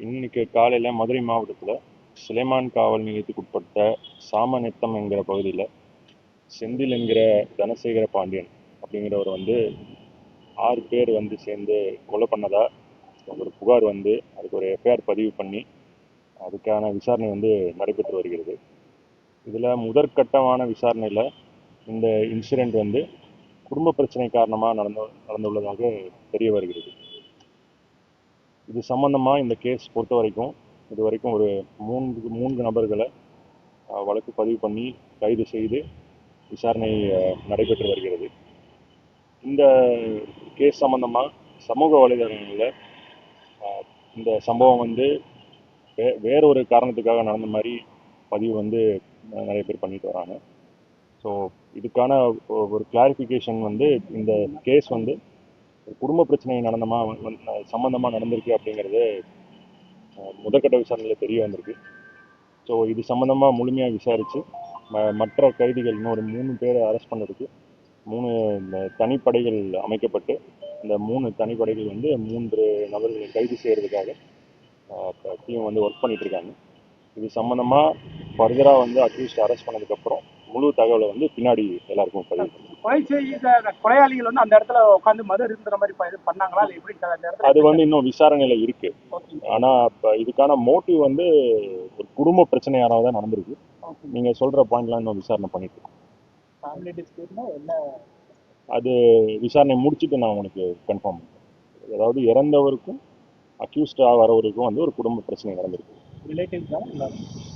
இன்னைக்கு காலையில் மதுரை மாவட்டத்தில் சுலைமான் காவல் நிலையத்துக்கு உட்பட்ட சாமநத்தம் என்கிற பகுதியில் செந்தில் என்கிற தனசேகர பாண்டியன் அப்படிங்கிறவர் 6 பேர் சேர்ந்து கொலை பண்ணதா ஒரு புகார் அதுக்கு ஒரு எஃப்ஐஆர் பதிவு பண்ணி அதுக்கான விசாரணை நடைபெற்று வருகிறது. இதில் முதற்கட்டமான விசாரணையில் இந்த இன்சிடெண்ட் குடும்ப பிரச்சனை காரணமாக நடந்துள்ளதாக தெரிய வருகிறது. இது சம்பந்தமாக இந்த கேஸ் பொறுத்த வரைக்கும் இதுவரைக்கும் ஒரு மூன்று நபர்களை வழக்கு பதிவு பண்ணி கைது செய்து விசாரணை நடைபெற்று வருகிறது. இந்த கேஸ் சம்பந்தமாக சமூக வலைதளங்களில் இந்த சம்பவம் வேறொரு காரணத்துக்காக நடந்த மாதிரி பதிவு நிறைய பேர் பண்ணிட்டு வராங்க. ஸோ இதுக்கான ஒரு கிளாரிஃபிகேஷன் இந்த கேஸ் குடும்ப பிரச்சனை சம்பந்தமாக நடந்திருக்கு அப்படிங்கிறது முதற்கட்ட விசாரணையில் தெரிய வந்திருக்கு. ஸோ இது சம்பந்தமாக முழுமையாக விசாரித்து மற்ற கைதிகள் இன்னொரு 3 பேரை அரெஸ்ட் பண்ணுறதுக்கு 3 தனிப்படைகள் அமைக்கப்பட்டு இந்த 3 தனிப்படைகள் 3 நபர்களை கைது செய்கிறதுக்காக டீம் ஒர்க் பண்ணிட்டு இருக்காங்க. இது சம்பந்தமாக ஃபர்தராக அக்யூஸ்ட் அரெஸ்ட் பண்ணதுக்கப்புறம் முழு தகவலை பின்னாடி எல்லாருக்கும் பதிவு பண்ணுவோம். கொலை செய்த கொலையாளிகள் அந்த இடத்துல உட்காந்து மது இருந்துற மாதிரி பண்ணாங்களா? அது இன்னும் விசாரணையில இருக்கு. ஆனா இப்ப இதுக்கான மோட்டிவ் ஒரு குடும்ப பிரச்சனையால தான் நடந்திருக்கு. நீங்க சொல்ற பாயிண்ட்லாம் இன்னும் விசாரணை பண்ணிட்டு இருக்கோம். அது விசாரணை முடிச்சுட்டு நான் உங்களுக்கு கன்ஃபார்ம் பண்ணுறேன். அதாவது இறந்தவருக்கும் அக்யூஸ்டா வரவருக்கும் ஒரு குடும்ப பிரச்சனை நடந்திருக்கு.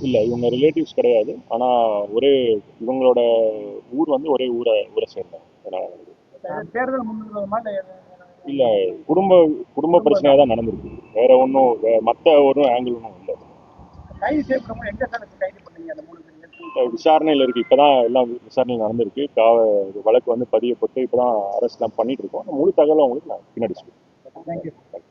இல்லை, இவங்க ரிலேட்டிவ்ஸ் கிடையாது. ஆனால் இவங்களோட ஊர் ஒரே ஊரை சேர்ந்தாங்க. இல்லை, குடும்ப பிரச்சனையாக தான் நடந்திருக்கு. வேற ஒன்றும் மற்ற ஒரு ஆங்கிள் ஒன்றும் இல்லை. விசாரணையில் இருக்கு. இப்பதான் எல்லாம் விசாரணை நடந்திருக்கு. வழக்கு பதியப்பட்டு இப்பதான் அரெஸ்ட்லாம் பண்ணிட்டு இருக்கோம். முழு தகவலும் உங்களுக்கு நான் பின்னாடி சொல்லுவேன்.